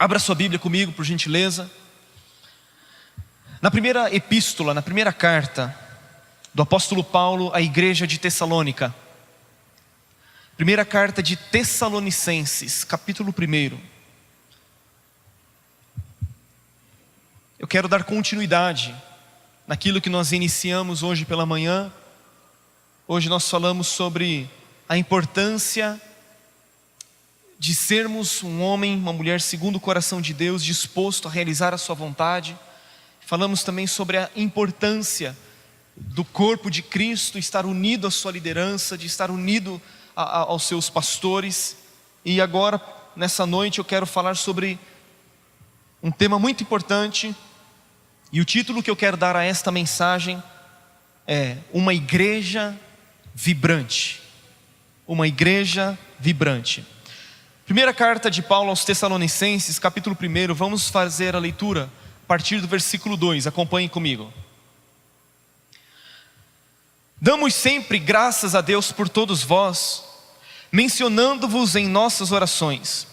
Abra sua Bíblia comigo, por gentileza. Na primeira epístola, na primeira carta do apóstolo Paulo à igreja de Tessalônica. Primeira carta de Tessalonicenses, capítulo 1. Eu quero dar continuidade naquilo que nós iniciamos hoje pela manhã. Hoje nós falamos sobre a importância de sermos um homem, uma mulher segundo o coração de Deus, disposto a realizar a sua vontade. Falamos também sobre a importância do corpo de Cristo estar unido à sua liderança, de estar unido aos seus pastores. E agora, nessa noite, eu quero falar sobre um tema muito importante. E o título que eu quero dar a esta mensagem é Uma Igreja Vibrante. Uma Igreja Vibrante. Primeira carta de Paulo aos Tessalonicenses, capítulo 1, vamos fazer a leitura a partir do versículo 2, acompanhem comigo. Damos sempre graças a Deus por todos vós, mencionando-vos em nossas orações,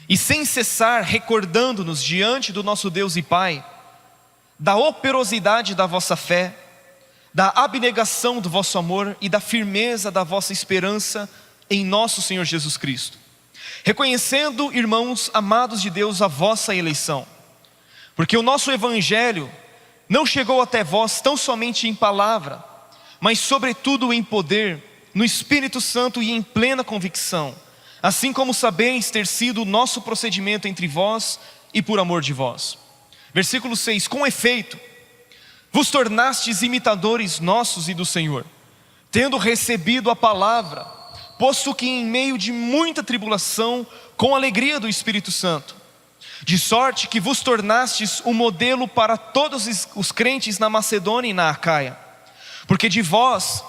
e sem cessar recordando-nos diante do nosso Deus e Pai, da operosidade da vossa fé, da abnegação do vosso amor e da firmeza da vossa esperança em nosso Senhor Jesus Cristo. Reconhecendo, irmãos amados de Deus, a vossa eleição, porque o nosso evangelho não chegou até vós tão somente em palavra, mas sobretudo em poder, no Espírito Santo e em plena convicção, assim como sabeis ter sido o nosso procedimento entre vós e por amor de vós. Versículo 6, com efeito, vos tornastes imitadores nossos e do Senhor, tendo recebido a palavra, posto que em meio de muita tribulação, com alegria do Espírito Santo, de sorte que vos tornastes um modelo para todos os crentes na Macedônia e na Acaia, porque de vós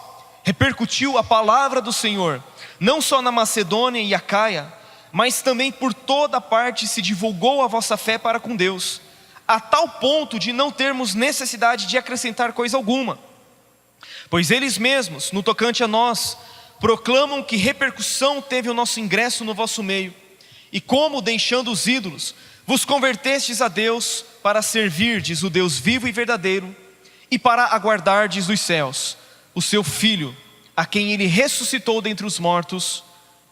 repercutiu a palavra do Senhor, não só na Macedônia e Acaia, mas também por toda parte se divulgou a vossa fé para com Deus, a tal ponto de não termos necessidade de acrescentar coisa alguma, pois eles mesmos, no tocante a nós, proclamam que repercussão teve o nosso ingresso no vosso meio, e como, deixando os ídolos, vos convertestes a Deus para servirdes o Deus vivo e verdadeiro, e para aguardardes dos céus o seu Filho, a quem Ele ressuscitou dentre os mortos,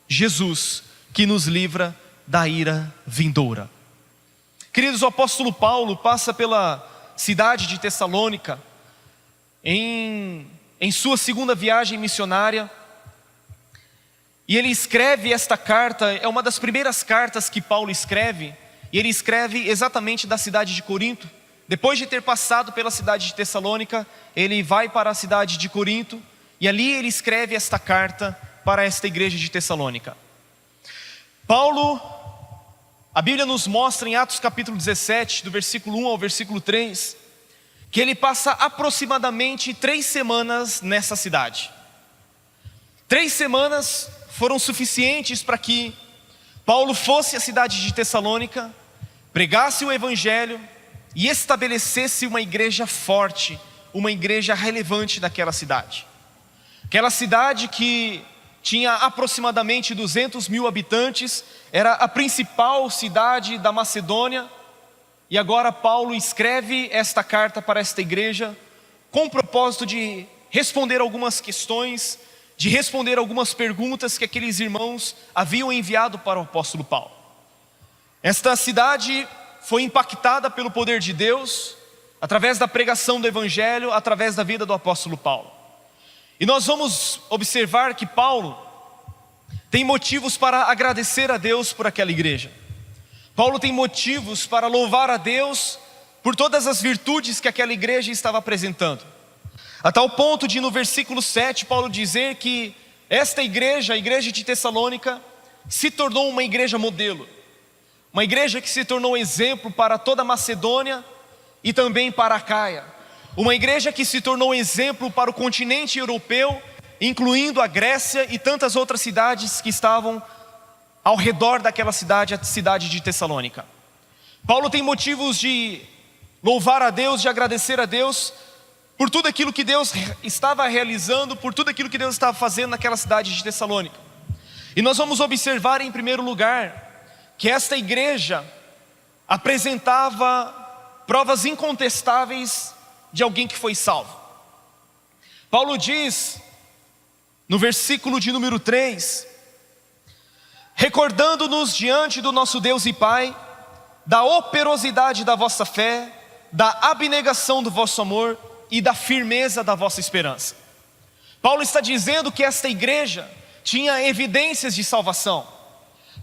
Jesus, que nos livra da ira vindoura. Queridos, o apóstolo Paulo passa pela cidade de Tessalônica em sua segunda viagem missionária, e ele escreve esta carta, é uma das primeiras cartas que Paulo escreve, e ele escreve exatamente da cidade de Corinto. Depois de ter passado pela cidade de Tessalônica, ele vai para a cidade de Corinto, e ali ele escreve esta carta para esta igreja de Tessalônica. Paulo, a Bíblia nos mostra em Atos capítulo 17, do versículo 1 ao versículo 3, que ele passa aproximadamente 3 semanas nessa cidade. 3 semanas foram suficientes para que Paulo fosse à cidade de Tessalônica, pregasse o evangelho e estabelecesse uma igreja forte, uma igreja relevante naquela cidade. Aquela cidade que tinha aproximadamente 200 mil habitantes, era a principal cidade da Macedônia, e agora Paulo escreve esta carta para esta igreja com o propósito de responder algumas questões, de responder algumas perguntas que aqueles irmãos haviam enviado para o apóstolo Paulo. Esta cidade foi impactada pelo poder de Deus, através da pregação do evangelho, através da vida do apóstolo Paulo. E nós vamos observar que Paulo tem motivos para agradecer a Deus por aquela igreja. Paulo tem motivos para louvar a Deus por todas as virtudes que aquela igreja estava apresentando. A tal ponto de no versículo 7 Paulo dizer que esta igreja, a igreja de Tessalônica, se tornou uma igreja modelo. Uma igreja que se tornou exemplo para toda a Macedônia e também para a Acaia. Uma igreja que se tornou exemplo para o continente europeu, incluindo a Grécia e tantas outras cidades que estavam ao redor daquela cidade, a cidade de Tessalônica. Paulo tem motivos de louvar a Deus, de agradecer a Deus por tudo aquilo que Deus estava realizando, por tudo aquilo que Deus estava fazendo naquela cidade de Tessalônica. E nós vamos observar em primeiro lugar que esta igreja apresentava provas incontestáveis de alguém que foi salvo. Paulo diz, no versículo de número 3, recordando-nos diante do nosso Deus e Pai, da operosidade da vossa fé, da abnegação do vosso amor e da firmeza da vossa esperança. Paulo está dizendo que esta igreja tinha evidências de salvação.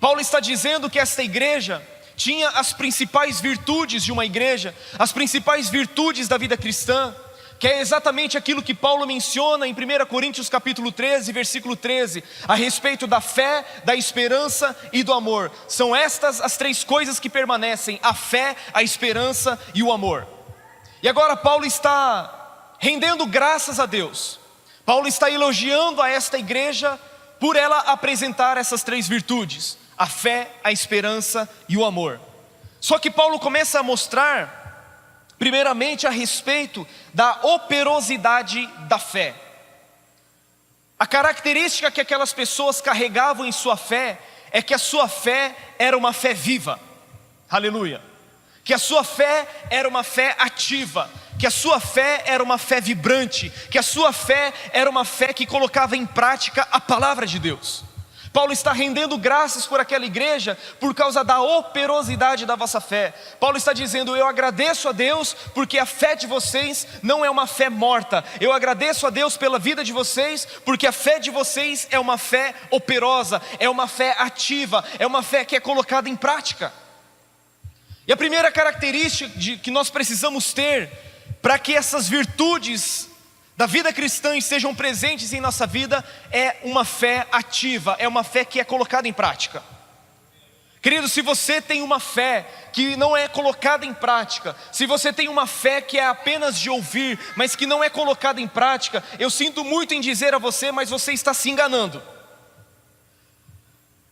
Paulo está dizendo que esta igreja tinha as principais virtudes de uma igreja, as principais virtudes da vida cristã, que é exatamente aquilo que Paulo menciona em 1 Coríntios capítulo 13, versículo 13, a respeito da fé, da esperança e do amor. São estas as três coisas que permanecem: a fé, a esperança e o amor. E agora Paulo está rendendo graças a Deus. Paulo está elogiando a esta igreja por ela apresentar essas três virtudes: a fé, a esperança e o amor. Só que Paulo começa a mostrar primeiramente a respeito da operosidade da fé. A característica que aquelas pessoas carregavam em sua fé é que a sua fé era uma fé viva. Aleluia. Que a sua fé era uma fé ativa, que a sua fé era uma fé vibrante, que a sua fé era uma fé que colocava em prática a palavra de Deus. Paulo está rendendo graças por aquela igreja por causa da operosidade da vossa fé. Paulo está dizendo: eu agradeço a Deus porque a fé de vocês não é uma fé morta. Eu agradeço a Deus pela vida de vocês porque a fé de vocês é uma fé operosa, é uma fé ativa, é uma fé que é colocada em prática. E a primeira característica que nós precisamos ter para que essas virtudes da vida cristã estejam presentes em nossa vida é uma fé ativa, é uma fé que é colocada em prática. Querido, se você tem uma fé que não é colocada em prática, se você tem uma fé que é apenas de ouvir, mas que não é colocada em prática, eu sinto muito em dizer a você, mas você está se enganando.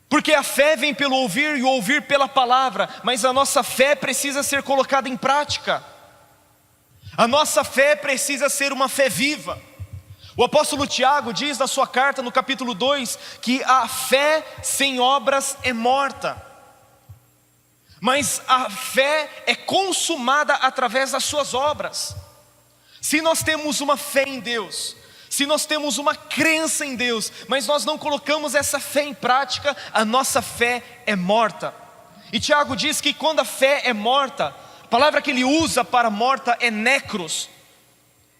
Porque a fé vem pelo ouvir e o ouvir pela palavra, mas a nossa fé precisa ser colocada em prática. A nossa fé precisa ser uma fé viva. O apóstolo Tiago diz na sua carta no capítulo 2 que a fé sem obras é morta, mas a fé é consumada através das suas obras. Se nós temos uma fé em Deus, se nós temos uma crença em Deus, mas nós não colocamos essa fé em prática, a nossa fé é morta. E Tiago diz que quando a fé é morta, a palavra que ele usa para morta é necros.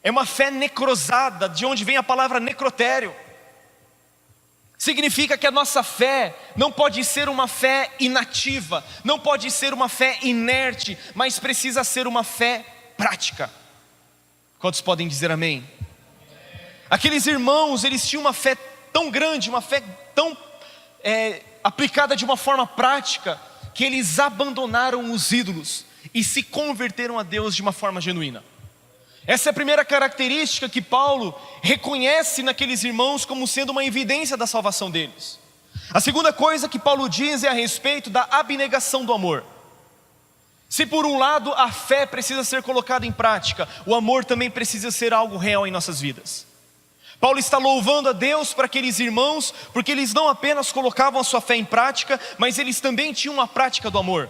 É uma fé necrosada, de onde vem a palavra necrotério. Significa que a nossa fé não pode ser uma fé inativa, não pode ser uma fé inerte, mas precisa ser uma fé prática. Quantos podem dizer amém? Aqueles irmãos, eles tinham uma fé tão grande, uma fé tão aplicada de uma forma prática, que eles abandonaram os ídolos e se converteram a Deus de uma forma genuína. Essa é a primeira característica que Paulo reconhece naqueles irmãos como sendo uma evidência da salvação deles. A segunda coisa que Paulo diz é a respeito da abnegação do amor. Se por um lado a fé precisa ser colocada em prática, o amor também precisa ser algo real em nossas vidas. Paulo está louvando a Deus para aqueles irmãos, porque eles não apenas colocavam a sua fé em prática, mas eles também tinham uma prática do amor.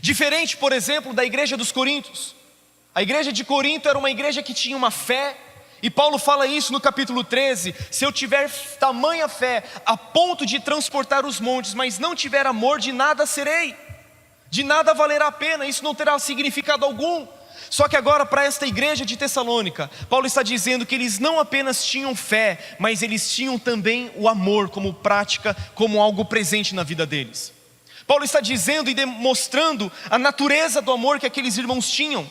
Diferente, por exemplo, da igreja dos Coríntios. A igreja de Corinto era uma igreja que tinha uma fé, e Paulo fala isso no capítulo 13: se eu tiver tamanha fé a ponto de transportar os montes, mas não tiver amor, de nada serei, de nada valerá a pena, isso não terá significado algum. Só que agora para esta igreja de Tessalônica, Paulo está dizendo que eles não apenas tinham fé, mas eles tinham também o amor como prática, como algo presente na vida deles. Paulo está dizendo e demonstrando a natureza do amor que aqueles irmãos tinham.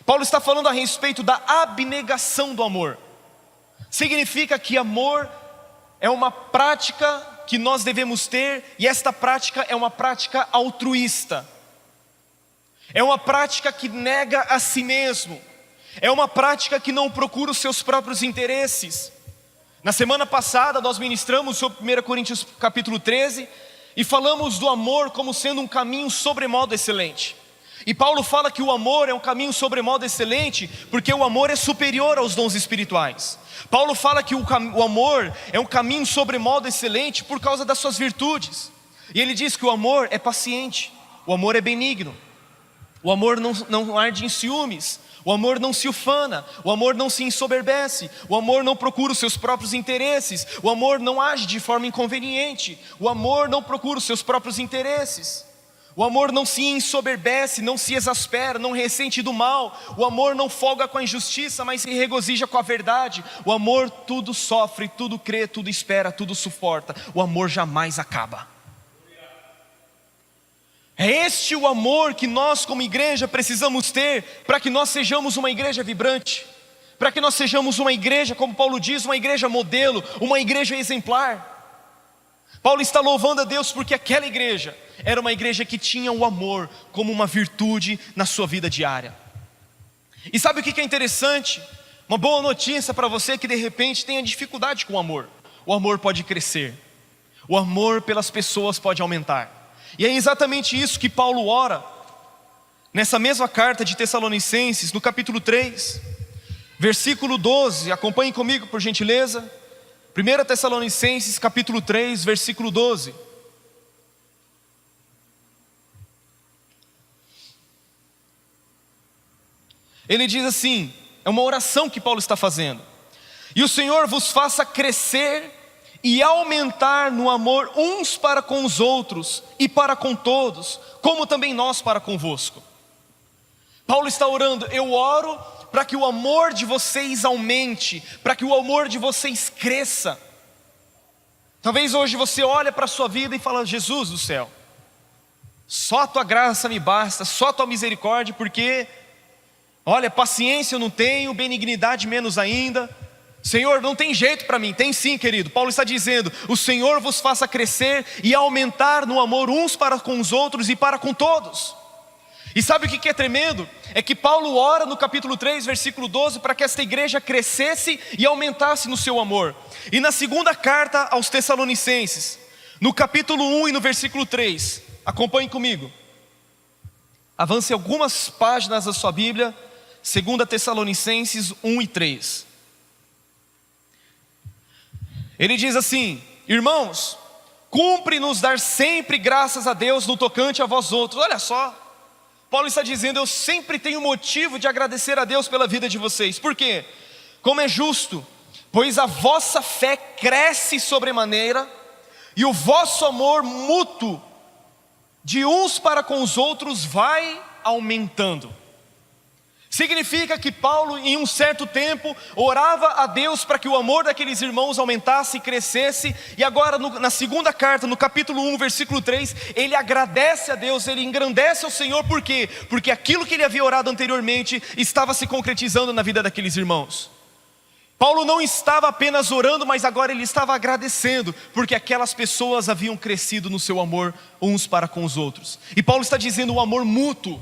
Paulo está falando a respeito da abnegação do amor. Significa que amor é uma prática que nós devemos ter, e esta prática é uma prática altruísta. É uma prática que nega a si mesmo. É uma prática que não procura os seus próprios interesses. Na semana passada nós ministramos sobre 1 Coríntios capítulo 13 e falamos do amor como sendo um caminho sobremodo excelente. E Paulo fala que o amor é um caminho sobremodo excelente porque o amor é superior aos dons espirituais. Paulo fala que o amor é um caminho sobremodo excelente por causa das suas virtudes. E ele diz que o amor é paciente, o amor é benigno. O amor não arde em ciúmes. O amor não se ufana. O amor não se ensoberbece. O amor não procura os seus próprios interesses. O amor não age de forma inconveniente. O amor não procura os seus próprios interesses. O amor não se ensoberbece, não se exaspera, não ressente do mal. O amor não folga com a injustiça, mas se regozija com a verdade. O amor tudo sofre, tudo crê, tudo espera, tudo suporta. O amor jamais acaba. É este o amor que nós como igreja precisamos ter para que nós sejamos uma igreja vibrante, para que nós sejamos uma igreja, como Paulo diz, uma igreja modelo, uma igreja exemplar. Paulo está louvando a Deus porque aquela igreja era uma igreja que tinha o amor como uma virtude na sua vida diária. E sabe o que é interessante? Uma boa notícia para você que de repente tenha dificuldade com o amor. O amor pode crescer, o amor pelas pessoas pode aumentar. E é exatamente isso que Paulo ora nessa mesma carta de Tessalonicenses, no capítulo 3, versículo 12. Acompanhe comigo, por gentileza. 1 Tessalonicenses, capítulo 3, versículo 12. Ele diz assim, é uma oração que Paulo está fazendo: e o Senhor vos faça crescer e aumentar no amor uns para com os outros e para com todos, como também nós para convosco. Paulo está orando: eu oro para que o amor de vocês aumente, para que o amor de vocês cresça. Talvez hoje você olhe para a sua vida e fala: Jesus do céu, só a tua graça me basta, só a tua misericórdia, porque olha, paciência eu não tenho, benignidade menos ainda. Senhor, não tem jeito para mim. Tem sim, querido. Paulo está dizendo: o Senhor vos faça crescer e aumentar no amor uns para com os outros e para com todos. E sabe o que é tremendo? É que Paulo ora no capítulo 3, versículo 12, para que esta igreja crescesse e aumentasse no seu amor. E na segunda carta aos Tessalonicenses, no capítulo 1 e no versículo 3, acompanhe comigo. Avance algumas páginas da sua Bíblia, 2 Tessalonicenses 1 e 3. Ele diz assim: irmãos, cumpre-nos dar sempre graças a Deus no tocante a vós outros. Olha só, Paulo está dizendo: eu sempre tenho motivo de agradecer a Deus pela vida de vocês. Por quê? Como é justo, pois a vossa fé cresce sobremaneira, e o vosso amor mútuo de uns para com os outros vai aumentando. Significa que Paulo, em um certo tempo, orava a Deus para que o amor daqueles irmãos aumentasse e crescesse. E agora na segunda carta, no capítulo 1, versículo 3, ele agradece a Deus, ele engrandece ao Senhor. Por quê? Porque aquilo que ele havia orado anteriormente estava se concretizando na vida daqueles irmãos. Paulo não estava apenas orando, mas agora ele estava agradecendo, porque aquelas pessoas haviam crescido no seu amor uns para com os outros. E Paulo está dizendo o amor mútuo,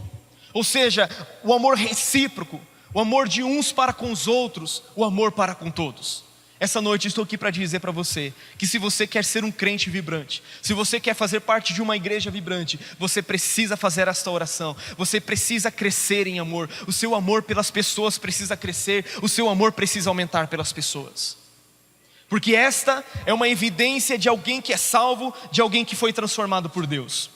ou seja, o amor recíproco, o amor de uns para com os outros, o amor para com todos. Essa noite estou aqui para dizer para você que se você quer ser um crente vibrante, se você quer fazer parte de uma igreja vibrante, você precisa fazer esta oração. Você precisa crescer em amor. O seu amor pelas pessoas precisa crescer. O seu amor precisa aumentar pelas pessoas. Porque esta é uma evidência de alguém que é salvo, de alguém que foi transformado por Deus.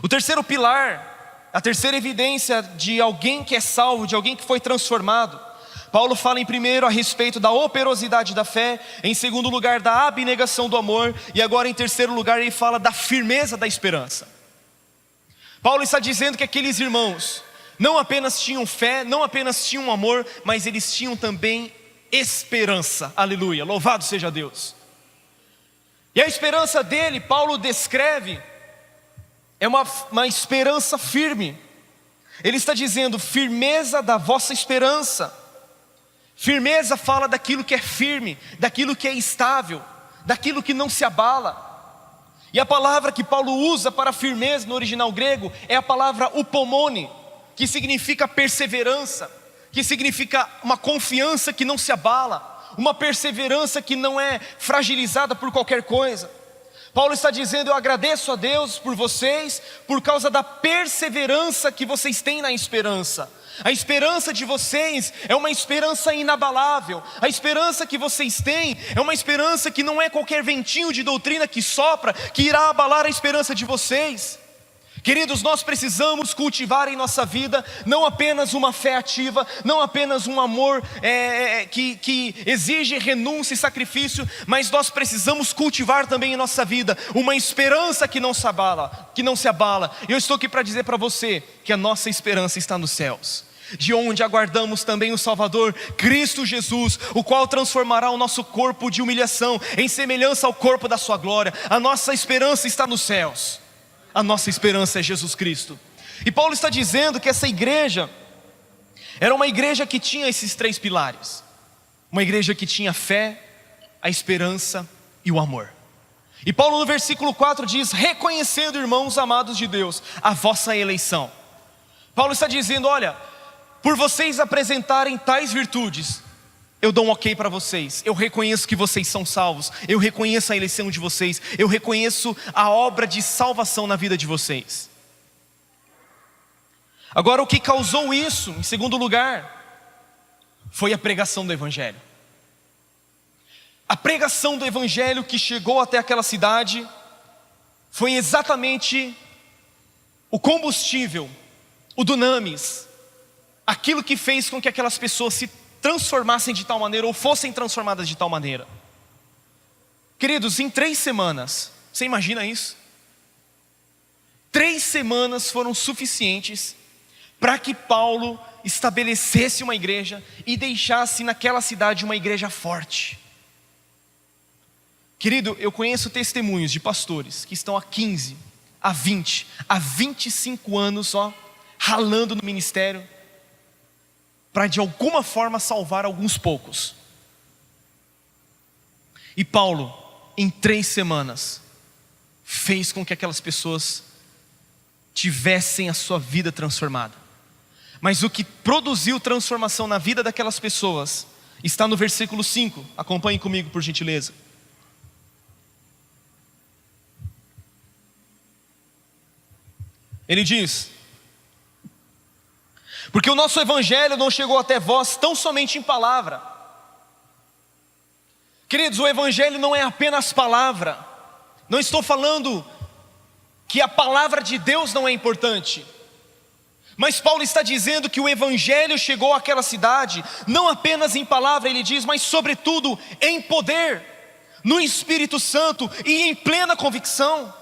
O terceiro pilar, a terceira evidência de alguém que é salvo, de alguém que foi transformado, Paulo fala em primeiro a respeito da operosidade da fé, em segundo lugar da abnegação do amor, e agora em terceiro lugar ele fala da firmeza da esperança. Paulo está dizendo que aqueles irmãos não apenas tinham fé, não apenas tinham amor, mas eles tinham também esperança. Aleluia, louvado seja Deus. E a esperança dele, Paulo descreve, é uma esperança firme. Ele está dizendo: firmeza da vossa esperança. Firmeza fala daquilo que é firme, daquilo que é estável, daquilo que não se abala. E a palavra que Paulo usa para firmeza no original grego é a palavra upomone, que significa perseverança, que significa uma confiança que não se abala, uma perseverança que não é fragilizada por qualquer coisa. Paulo está dizendo: eu agradeço a Deus por vocês, por causa da perseverança que vocês têm na esperança. A esperança de vocês é uma esperança inabalável. A esperança que vocês têm é uma esperança que não é qualquer ventinho de doutrina que sopra, que irá abalar a esperança de vocês. Queridos, nós precisamos cultivar em nossa vida não apenas uma fé ativa, não apenas um amor que exige renúncia e sacrifício, mas nós precisamos cultivar também em nossa vida uma esperança que não se abala. E eu estou aqui para dizer para você que a nossa esperança está nos céus, de onde aguardamos também o Salvador, Cristo Jesus, o qual transformará o nosso corpo de humilhação em semelhança ao corpo da sua glória. A nossa esperança está nos céus. A nossa esperança é Jesus Cristo. E Paulo está dizendo que essa igreja era uma igreja que tinha esses 3 pilares. Uma igreja que tinha a fé, a esperança e o amor. E Paulo no versículo 4 diz: reconhecendo, irmãos amados de Deus, a vossa eleição. Paulo está dizendo: olha, por vocês apresentarem tais virtudes, eu dou um ok para vocês. Eu reconheço que vocês são salvos. Eu reconheço a eleição de vocês. Eu reconheço a obra de salvação na vida de vocês. Agora, o que causou isso, em segundo lugar, foi a pregação do Evangelho. A pregação do Evangelho que chegou até aquela cidade foi exatamente o combustível, o dunamis, aquilo que fez com que aquelas pessoas se transformassem de tal maneira, ou fossem transformadas de tal maneira. Queridos, em 3 semanas, você imagina isso? 3 semanas foram suficientes para que Paulo estabelecesse uma igreja e deixasse naquela cidade uma igreja forte. Querido, eu conheço testemunhos de pastores que estão há 15, há 20, há 25 anos ralando no ministério, para de alguma forma salvar alguns poucos. E Paulo, em 3 semanas, fez com que aquelas pessoas tivessem a sua vida transformada. Mas o que produziu transformação na vida daquelas pessoas está no versículo 5. Acompanhe comigo, por gentileza. Ele diz: porque o nosso evangelho não chegou até vós tão somente em palavra. Queridos, o evangelho não é apenas palavra. Não estou falando que a palavra de Deus não é importante, mas Paulo está dizendo que o evangelho chegou àquela cidade não apenas em palavra, ele diz, mas sobretudo em poder, no Espírito Santo e em plena convicção.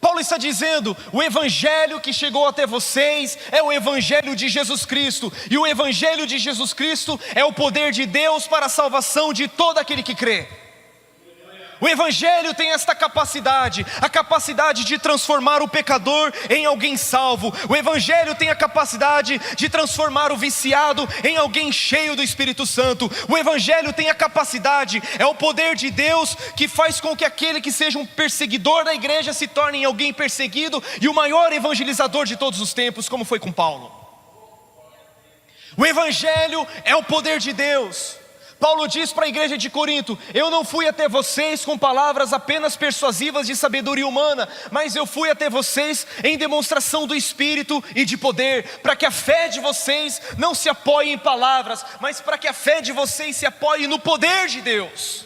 Paulo está dizendo: o evangelho que chegou até vocês é o evangelho de Jesus Cristo, e o evangelho de Jesus Cristo é o poder de Deus para a salvação de todo aquele que crê. O evangelho tem esta capacidade, a capacidade de transformar o pecador em alguém salvo. O evangelho tem a capacidade de transformar o viciado em alguém cheio do Espírito Santo. O evangelho tem a capacidade, é o poder de Deus que faz com que aquele que seja um perseguidor da igreja se torne em alguém perseguido e o maior evangelizador de todos os tempos, como foi com Paulo. O evangelho é o poder de Deus. Paulo diz para a igreja de Corinto: eu não fui até vocês com palavras apenas persuasivas de sabedoria humana, mas eu fui até vocês em demonstração do Espírito e de poder, para que a fé de vocês não se apoie em palavras, mas para que a fé de vocês se apoie no poder de Deus.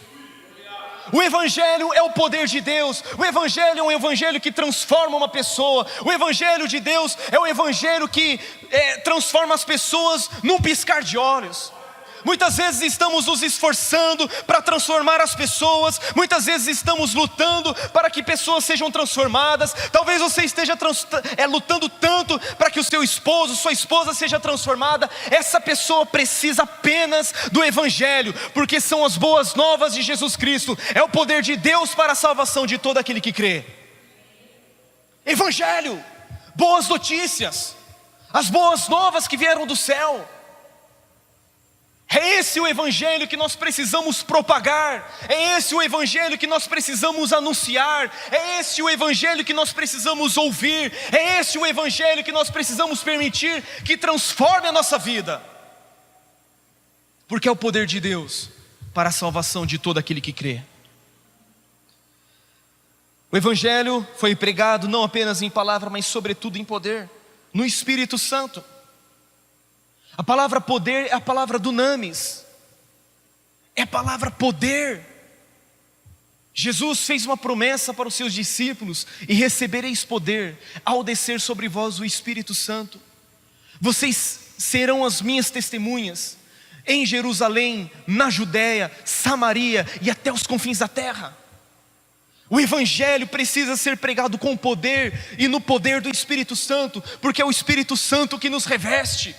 O evangelho é o poder de Deus. O evangelho é um evangelho que transforma uma pessoa. O evangelho de Deus é um evangelho que transforma as pessoas num piscar de olhos. Muitas vezes estamos nos esforçando para transformar as pessoas. Muitas vezes estamos lutando para que pessoas sejam transformadas. Talvez você esteja lutando tanto para que o seu esposo, sua esposa seja transformada. Essa pessoa precisa apenas do evangelho, porque são as boas novas de Jesus Cristo. É o poder de Deus para a salvação de todo aquele que crê. Evangelho, boas notícias, as boas novas que vieram do céu. É esse o evangelho que nós precisamos propagar. É esse o evangelho que nós precisamos anunciar. É esse o evangelho que nós precisamos ouvir. É esse o evangelho que nós precisamos permitir que transforme a nossa vida, porque é o poder de Deus para a salvação de todo aquele que crê. O evangelho foi pregado não apenas em palavra, mas sobretudo em poder, no Espírito Santo. A palavra poder é a palavra dunamis, é a palavra poder. Jesus fez uma promessa para os seus discípulos: e recebereis poder ao descer sobre vós o Espírito Santo. Vocês serão as minhas testemunhas em Jerusalém, na Judéia, Samaria e até os confins da terra. O Evangelho precisa ser pregado com poder e no poder do Espírito Santo, porque é o Espírito Santo que nos reveste,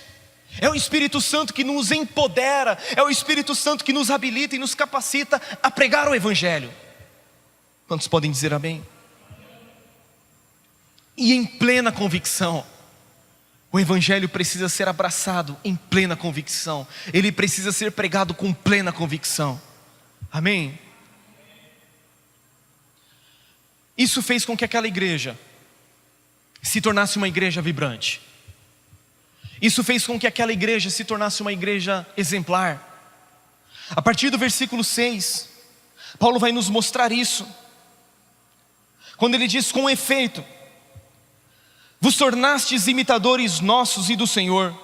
é o Espírito Santo que nos empodera, é o Espírito Santo que nos habilita e nos capacita a pregar o Evangelho. Quantos podem dizer amém? E em plena convicção. O Evangelho precisa ser abraçado em plena convicção. Ele precisa ser pregado com plena convicção. Amém? Isso fez com que aquela igreja se tornasse uma igreja vibrante. Isso fez com que aquela igreja se tornasse uma igreja exemplar. A partir do versículo 6, Paulo vai nos mostrar isso. Quando ele diz: com efeito, vos tornastes imitadores nossos e do Senhor,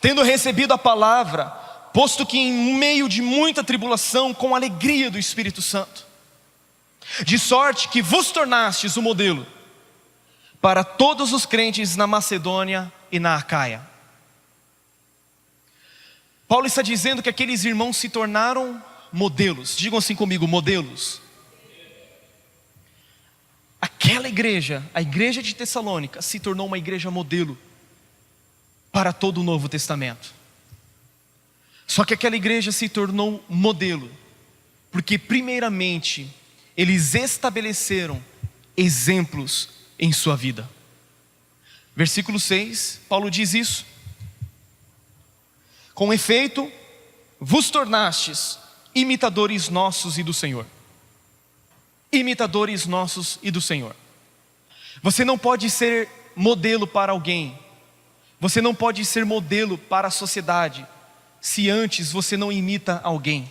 tendo recebido a palavra, posto que em meio de muita tribulação, com alegria do Espírito Santo, de sorte que vos tornastes o modelo para todos os crentes na Macedônia e na Acaia. Paulo está dizendo que aqueles irmãos se tornaram modelos. Digam assim comigo: modelos. Aquela igreja, a igreja de Tessalônica, se tornou uma igreja modelo para todo o Novo Testamento. Só que aquela igreja se tornou modelo porque primeiramente eles estabeleceram exemplos em sua vida. Versículo 6, Paulo diz isso: com efeito, vos tornastes imitadores nossos e do Senhor. Imitadores nossos e do Senhor. Você não pode ser modelo para alguém, você não pode ser modelo para a sociedade, se antes você não imita alguém.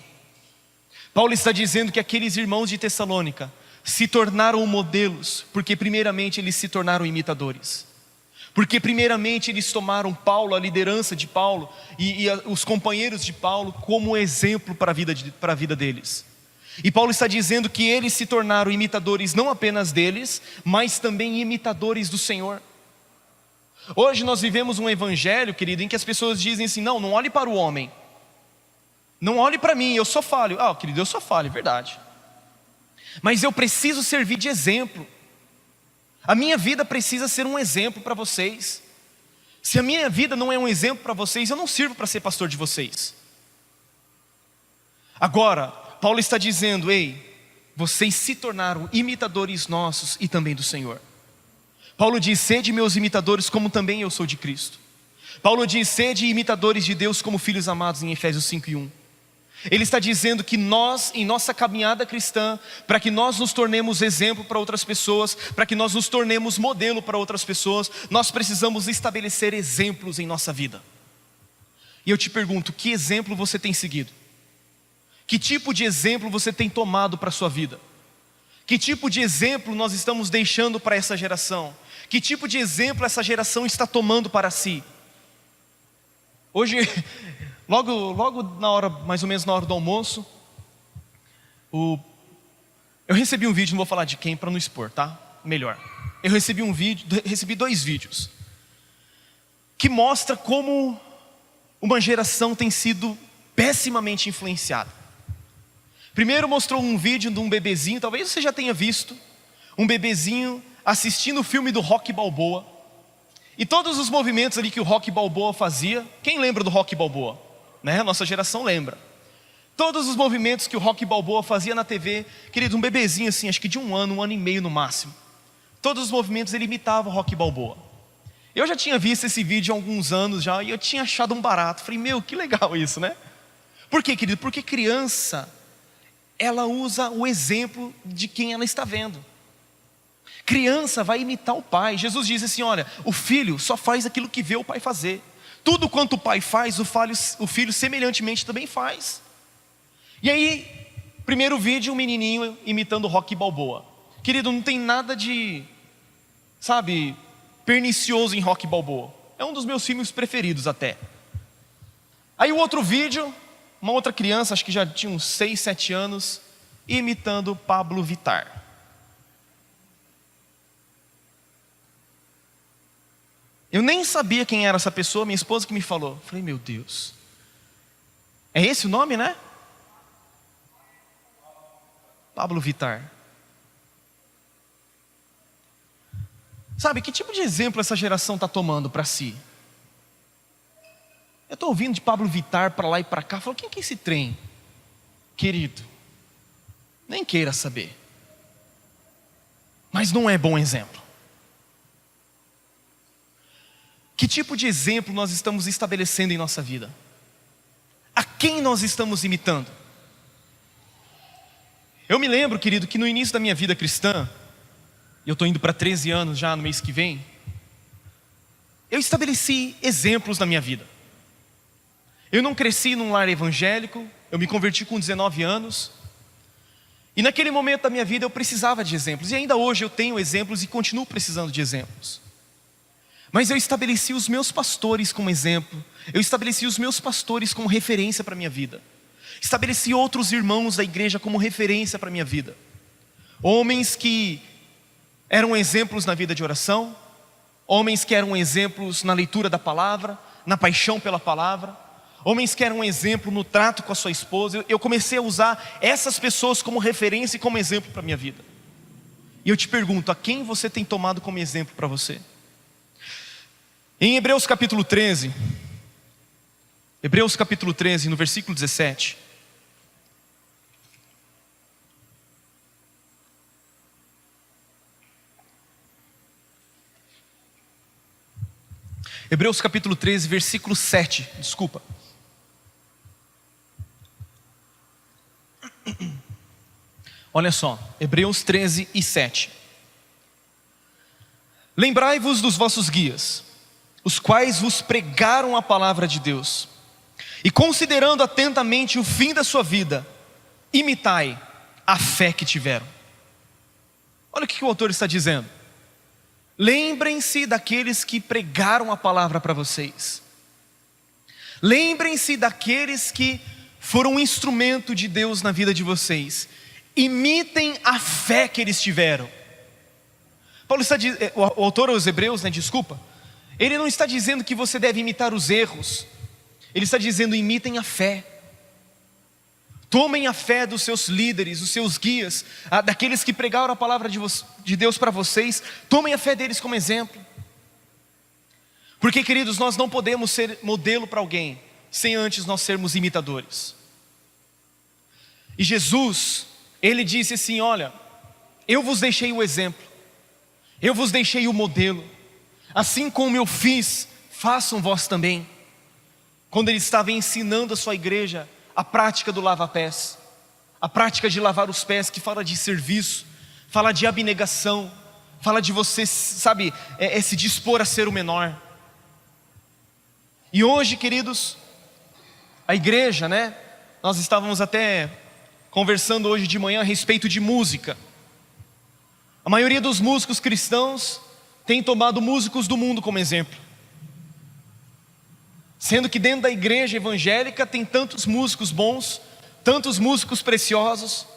Paulo está dizendo que aqueles irmãos de Tessalônica se tornaram modelos, porque primeiramente eles se tornaram imitadores. Porque primeiramente eles tomaram Paulo, a liderança de Paulo e os companheiros de Paulo como exemplo para a vida deles. E Paulo está dizendo que eles se tornaram imitadores não apenas deles, mas também imitadores do Senhor. Hoje nós vivemos um evangelho, querido, em que as pessoas dizem assim: não olhe para o homem, não olhe para mim, eu sou falho. Querido, eu sou falho, é verdade, mas eu preciso servir de exemplo. A minha vida precisa ser um exemplo para vocês. Se a minha vida não é um exemplo para vocês, eu não sirvo para ser pastor de vocês. Agora, Paulo está dizendo: ei, vocês se tornaram imitadores nossos e também do Senhor. Paulo diz: sede meus imitadores como também eu sou de Cristo. Paulo diz: sede imitadores de Deus como filhos amados, em Efésios 5:1. Ele está dizendo que nós, em nossa caminhada cristã, para que nós nos tornemos exemplo para outras pessoas, para que nós nos tornemos modelo para outras pessoas, nós precisamos estabelecer exemplos em nossa vida. E eu te pergunto: que exemplo você tem seguido? Que tipo de exemplo você tem tomado para a sua vida? Que tipo de exemplo nós estamos deixando para essa geração? Que tipo de exemplo essa geração está tomando para si? Hoje, logo na hora, mais ou menos na hora do almoço, eu recebi um vídeo, não vou falar de quem para não expor, tá? Melhor. Eu recebi 2 vídeos que mostra como uma geração tem sido pessimamente influenciada. Primeiro mostrou um vídeo de um bebezinho, talvez você já tenha visto, um bebezinho assistindo o filme do Rocky Balboa. E todos os movimentos ali que o Rocky Balboa fazia, quem lembra do Rocky Balboa? Né? Nossa geração lembra. Todos os movimentos que o Rocky Balboa fazia na TV, querido, um bebezinho assim, acho que de 1 ano e meio no máximo. Todos os movimentos ele imitava o Rocky Balboa. Eu já tinha visto esse vídeo há alguns anos já, e eu tinha achado um barato. Falei: meu, que legal isso, né? Por quê, querido? Porque criança, ela usa o exemplo de quem ela está vendo. Criança vai imitar o pai. Jesus diz assim: olha, o filho só faz aquilo que vê o pai fazer. Tudo quanto o pai faz, o filho semelhantemente também faz. E aí, primeiro vídeo, um menininho imitando o Rocky Balboa. Querido, não tem nada de, pernicioso em Rocky Balboa. É um dos meus filmes preferidos até. Aí o outro vídeo, uma outra criança, acho que já tinha uns 6, 7 anos, imitando Pablo Vittar. Eu nem sabia quem era essa pessoa, minha esposa que me falou. Falei, meu Deus, é esse o nome, né? Pablo Vittar. Sabe, que tipo de exemplo essa geração está tomando para si? Eu estou ouvindo de Pablo Vittar para lá e para cá. Falo, quem que é esse trem? Querido, nem queira saber. Mas não é bom exemplo. Que tipo de exemplo nós estamos estabelecendo em nossa vida? A quem nós estamos imitando? Eu me lembro, querido, que no início da minha vida cristã, eu estou indo para 13 anos já no mês que vem, eu estabeleci exemplos na minha vida. Eu não cresci num lar evangélico, eu me converti com 19 anos, e naquele momento da minha vida eu precisava de exemplos, e ainda hoje eu tenho exemplos e continuo precisando de exemplos. Mas eu estabeleci os meus pastores como exemplo, eu estabeleci os meus pastores como referência para a minha vida, estabeleci outros irmãos da igreja como referência para a minha vida, homens que eram exemplos na vida de oração, homens que eram exemplos na leitura da palavra, na paixão pela palavra, homens que eram exemplo no trato com a sua esposa. Eu comecei a usar essas pessoas como referência e como exemplo para a minha vida. E eu te pergunto, a quem você tem tomado como exemplo para você? Em Hebreus capítulo 13, no versículo 17, Hebreus capítulo 13, versículo 7, desculpa. Olha só, Hebreus 13 e 7. Lembrai-vos dos vossos guias, os quais vos pregaram a palavra de Deus, e considerando atentamente o fim da sua vida, imitai a fé que tiveram. Olha o que o autor está dizendo. Lembrem-se daqueles que pregaram a palavra para vocês. Lembrem-se daqueles que foram um instrumento de Deus na vida de vocês. Imitem a fé que eles tiveram. Paulo está dizendo, o autor aos Hebreus, ele não está dizendo que você deve imitar os erros. Ele está dizendo, imitem a fé. Tomem a fé dos seus líderes, dos seus guias, daqueles que pregaram a palavra de Deus para vocês. Tomem a fé deles como exemplo. Porque, queridos, nós não podemos ser modelo para alguém sem antes nós sermos imitadores. E Jesus, Ele disse assim, olha, eu vos deixei o exemplo, eu vos deixei o modelo, assim como eu fiz, façam vós também. Quando Ele estava ensinando a sua igreja a prática do lava-pés, a prática de lavar os pés, que fala de serviço, fala de abnegação, fala de você, se dispor a ser o menor. E hoje, queridos, a igreja, nós estávamos até conversando hoje de manhã a respeito de música. A maioria dos músicos cristãos tem tomado músicos do mundo como exemplo. Sendo que dentro da igreja evangélica tem tantos músicos bons, tantos músicos preciosos.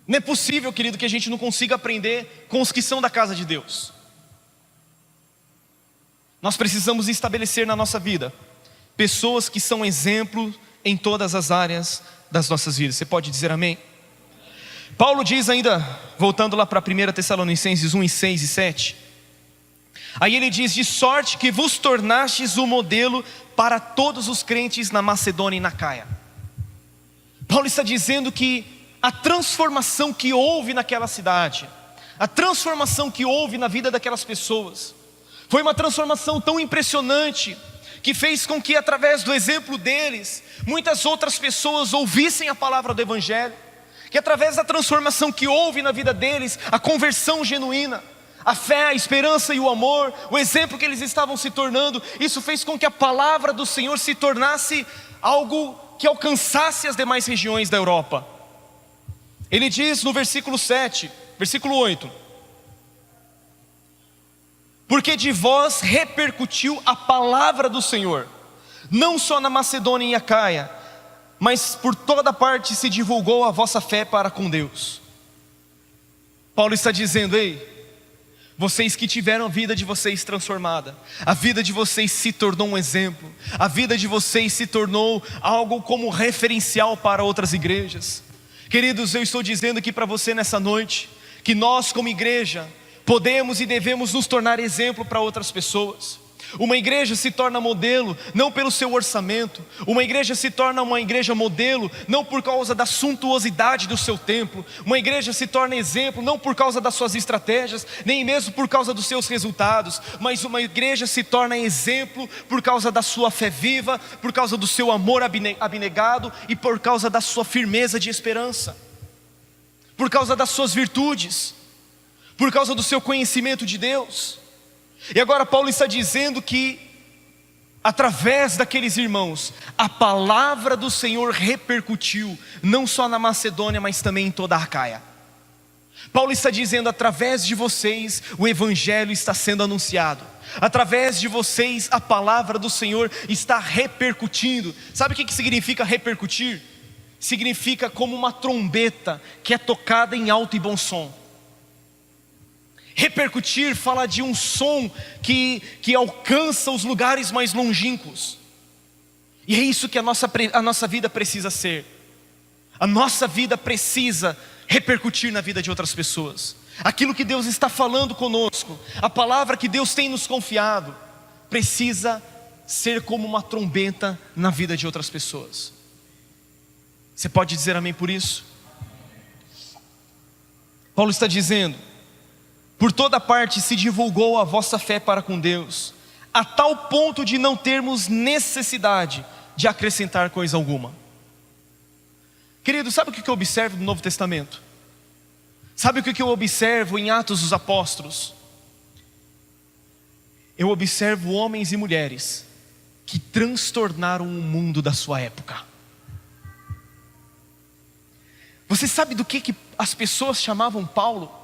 Não é possível, querido, que a gente não consiga aprender com os que são da casa de Deus. Nós precisamos estabelecer na nossa vida pessoas que são exemplo em todas as áreas das nossas vidas. Você pode dizer amém? Paulo diz ainda, voltando lá para 1 Tessalonicenses 1, 6 e 7, aí ele diz, de sorte que vos tornastes o modelo para todos os crentes na Macedônia e na Caia. Paulo está dizendo que a transformação que houve naquela cidade, a transformação que houve na vida daquelas pessoas, foi uma transformação tão impressionante, que fez com que através do exemplo deles, muitas outras pessoas ouvissem a palavra do Evangelho, que através da transformação que houve na vida deles, a conversão genuína, a fé, a esperança e o amor, o exemplo que eles estavam se tornando, isso fez com que a palavra do Senhor se tornasse algo que alcançasse as demais regiões da Europa. Ele diz no versículo 7, versículo 8, porque de vós repercutiu a palavra do Senhor, não só na Macedônia e Acaia, mas por toda parte se divulgou a vossa fé para com Deus. Paulo está dizendo: ei, vocês que tiveram a vida de vocês transformada, a vida de vocês se tornou um exemplo, a vida de vocês se tornou algo como referencial para outras igrejas. Queridos, eu estou dizendo aqui para você nessa noite, que nós como igreja, podemos e devemos nos tornar exemplo para outras pessoas. Uma igreja se torna modelo não pelo seu orçamento. Uma igreja se torna uma igreja modelo não por causa da suntuosidade do seu templo. Uma igreja se torna exemplo não por causa das suas estratégias, nem mesmo por causa dos seus resultados, mas uma igreja se torna exemplo por causa da sua fé viva, por causa do seu amor abnegado e por causa da sua firmeza de esperança, por causa das suas virtudes, por causa do seu conhecimento de Deus. E agora Paulo está dizendo que, através daqueles irmãos, a palavra do Senhor repercutiu, não só na Macedônia, mas também em toda a Acaia. Paulo está dizendo: através de vocês, o Evangelho está sendo anunciado. Através de vocês, a palavra do Senhor está repercutindo. Sabe o que significa repercutir? Significa como uma trombeta que é tocada em alto e bom som. Repercutir fala de um som que alcança os lugares mais longínquos. E é isso que a nossa vida precisa ser. A nossa vida precisa repercutir na vida de outras pessoas. Aquilo que Deus está falando conosco, a palavra que Deus tem nos confiado, precisa ser como uma trombeta na vida de outras pessoas. Você pode dizer amém por isso? Paulo está dizendo: por toda parte se divulgou a vossa fé para com Deus, a tal ponto de não termos necessidade de acrescentar coisa alguma. Querido, sabe o que eu observo no Novo Testamento? Sabe o que eu observo em Atos dos Apóstolos? Eu observo homens e mulheres que transtornaram o mundo da sua época. Você sabe do que as pessoas chamavam Paulo?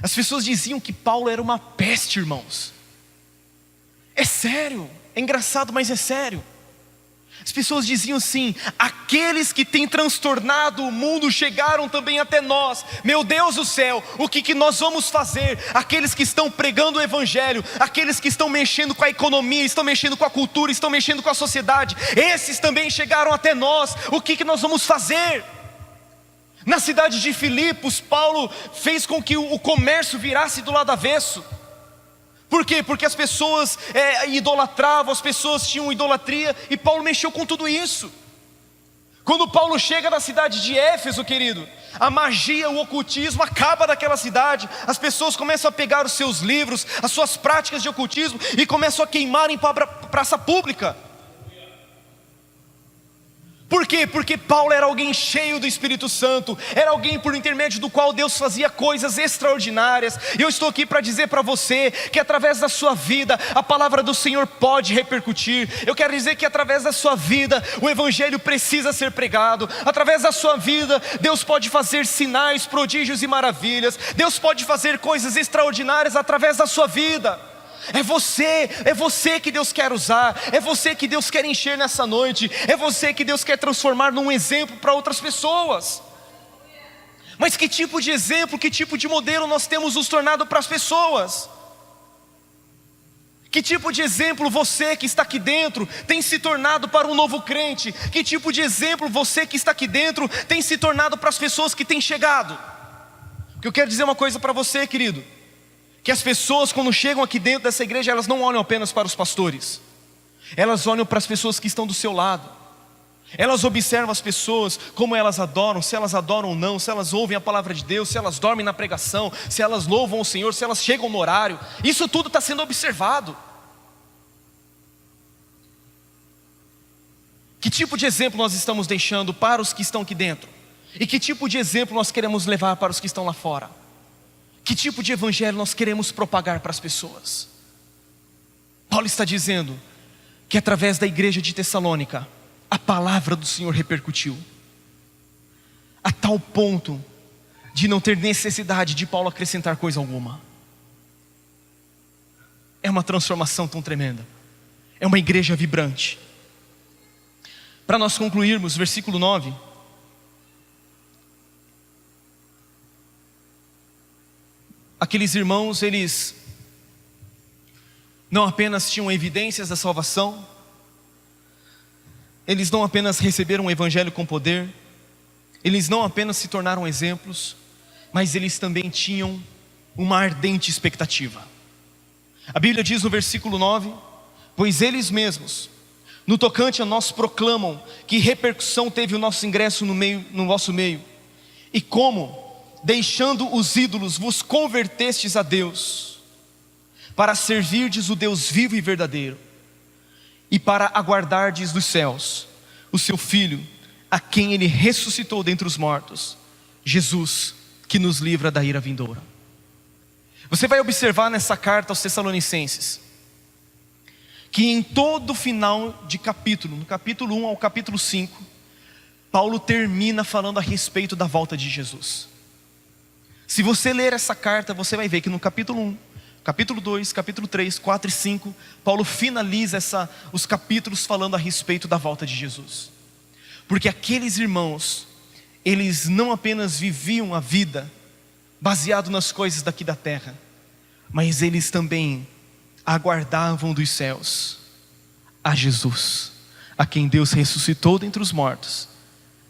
As pessoas diziam que Paulo era uma peste, irmãos. É sério, é engraçado, mas é sério. As pessoas diziam assim: aqueles que têm transtornado o mundo chegaram também até nós. Meu Deus do céu, o que nós vamos fazer? Aqueles que estão pregando o Evangelho, aqueles que estão mexendo com a economia, estão mexendo com a cultura, estão mexendo com a sociedade, esses também chegaram até nós. O que nós vamos fazer? Na cidade de Filipos, Paulo fez com que o comércio virasse do lado avesso. Por quê? Porque as pessoas idolatravam, as pessoas tinham idolatria, e Paulo mexeu com tudo isso. Quando Paulo chega na cidade de Éfeso, querido, a magia, o ocultismo acaba daquela cidade. As pessoas começam a pegar os seus livros, as suas práticas de ocultismo, e começam a queimar em praça pública. Por quê? Porque Paulo era alguém cheio do Espírito Santo, era alguém por intermédio do qual Deus fazia coisas extraordinárias. E eu estou aqui para dizer para você que através da sua vida a palavra do Senhor pode repercutir. Eu quero dizer que através da sua vida o Evangelho precisa ser pregado. Através da sua vida Deus pode fazer sinais, prodígios e maravilhas. Deus pode fazer coisas extraordinárias através da sua vida. É você que Deus quer usar, é você que Deus quer encher nessa noite, é você que Deus quer transformar num exemplo para outras pessoas. Mas que tipo de exemplo, que tipo de modelo nós temos nos tornado para as pessoas? Que tipo de exemplo você que está aqui dentro tem se tornado para um novo crente? Que tipo de exemplo você que está aqui dentro tem se tornado para as pessoas que têm chegado? Porque eu quero dizer uma coisa para você, querido, que as pessoas quando chegam aqui dentro dessa igreja, elas não olham apenas para os pastores, elas olham para as pessoas que estão do seu lado. Elas observam as pessoas, como elas adoram, se elas adoram ou não, se elas ouvem a palavra de Deus, se elas dormem na pregação, se elas louvam o Senhor, se elas chegam no horário. Isso tudo está sendo observado. Que tipo de exemplo nós estamos deixando para os que estão aqui dentro? E que tipo de exemplo nós queremos levar para os que estão lá fora? Que tipo de evangelho nós queremos propagar para as pessoas? Paulo está dizendo que através da igreja de Tessalônica, a palavra do Senhor repercutiu, a tal ponto de não ter necessidade de Paulo acrescentar coisa alguma. É uma transformação tão tremenda, é uma igreja vibrante. Para nós concluirmos, versículo 9. Aqueles irmãos, eles não apenas tinham evidências da salvação, eles não apenas receberam o evangelho com poder, eles não apenas se tornaram exemplos, mas eles também tinham uma ardente expectativa. A Bíblia diz no versículo 9: pois eles mesmos, no tocante a nós, proclamam que repercussão teve o nosso ingresso no vosso meio, e como, deixando os ídolos, vos convertestes a Deus, para servirdes o Deus vivo e verdadeiro, e para aguardardes dos céus o seu Filho, a quem Ele ressuscitou dentre os mortos, Jesus, que nos livra da ira vindoura. Você vai observar nessa carta aos Tessalonicenses, que em todo final de capítulo, no capítulo 1 ao capítulo 5, Paulo termina falando a respeito da volta de Jesus. Se você ler essa carta, você vai ver que no capítulo 1, capítulo 2, capítulo 3, 4 e 5, Paulo finaliza os capítulos falando a respeito da volta de Jesus. Porque aqueles irmãos, eles não apenas viviam a vida baseado nas coisas daqui da terra, mas eles também aguardavam dos céus a Jesus, a quem Deus ressuscitou dentre os mortos.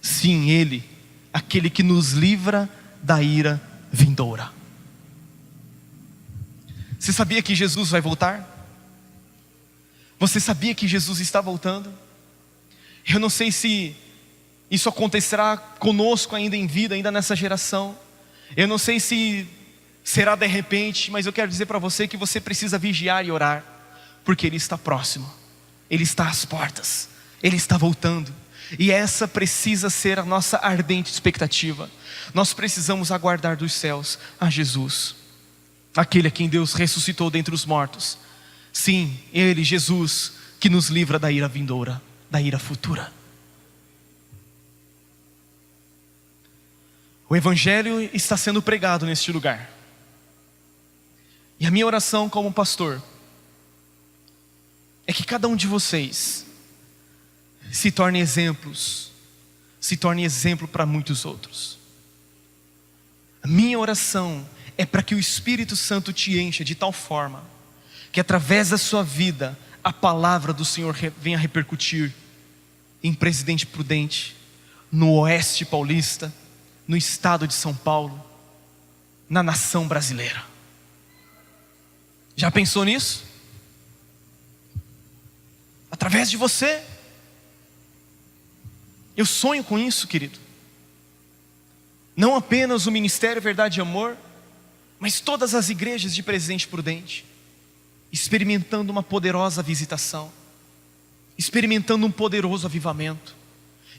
Sim, Ele, aquele que nos livra da ira vindoura. Você sabia que Jesus vai voltar? Você sabia que Jesus está voltando? Eu não sei se isso acontecerá conosco ainda em vida, ainda nessa geração. Eu não sei se será de repente, mas eu quero dizer para você que você precisa vigiar e orar, porque Ele está próximo, Ele está às portas, Ele está voltando. E essa precisa ser a nossa ardente expectativa. Nós precisamos aguardar dos céus a Jesus, aquele a quem Deus ressuscitou dentre os mortos. Sim, Ele, Jesus, que nos livra da ira vindoura, da ira futura. O Evangelho está sendo pregado neste lugar. E a minha oração como pastor é que cada um de vocês se torne exemplos, se torne exemplo para muitos outros. A minha oração é para que o Espírito Santo te encha de tal forma que através da sua vida a palavra do Senhor venha repercutir em Presidente Prudente, no Oeste Paulista, no estado de São Paulo, na nação brasileira. Já pensou nisso? Através de você. Eu sonho com isso, querido. Não apenas o Ministério Verdade e Amor, mas todas as igrejas de Presidente Prudente, experimentando uma poderosa visitação, experimentando um poderoso avivamento,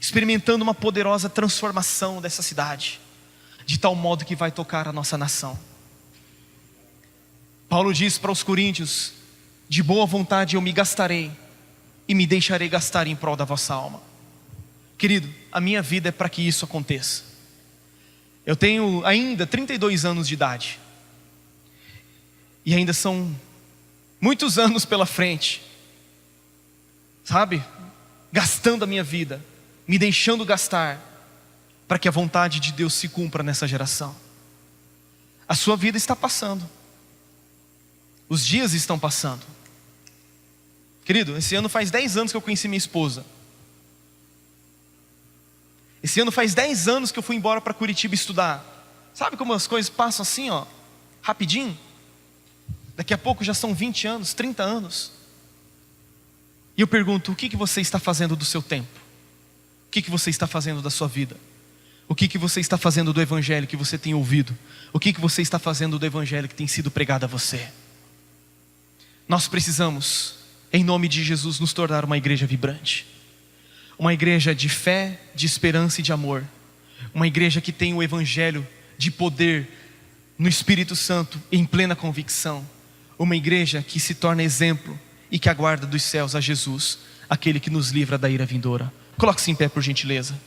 experimentando uma poderosa transformação dessa cidade, de tal modo que vai tocar a nossa nação. Paulo diz para os coríntios: de boa vontade eu me gastarei e me deixarei gastar em prol da vossa alma. Querido, a minha vida é para que isso aconteça. Eu tenho ainda 32 anos de idade, e ainda são muitos anos pela frente, sabe? Gastando a minha vida, me deixando gastar, para que a vontade de Deus se cumpra nessa geração. A sua vida está passando, os dias estão passando. Querido, esse ano faz 10 anos que eu conheci minha esposa. Esse ano faz 10 anos que eu fui embora para Curitiba estudar. Sabe como as coisas passam assim, ó, rapidinho? Daqui a pouco já são 20 anos, 30 anos. E eu pergunto: o que você está fazendo do seu tempo? O que você está fazendo da sua vida? O que você está fazendo do Evangelho que você tem ouvido? O que você está fazendo do Evangelho que tem sido pregado a você? Nós precisamos, em nome de Jesus, nos tornar uma igreja vibrante, uma igreja de fé, de esperança e de amor, uma igreja que tem o Evangelho de poder no Espírito Santo em plena convicção, uma igreja que se torna exemplo e que aguarda dos céus a Jesus, aquele que nos livra da ira vindoura. Coloque-se em pé, por gentileza.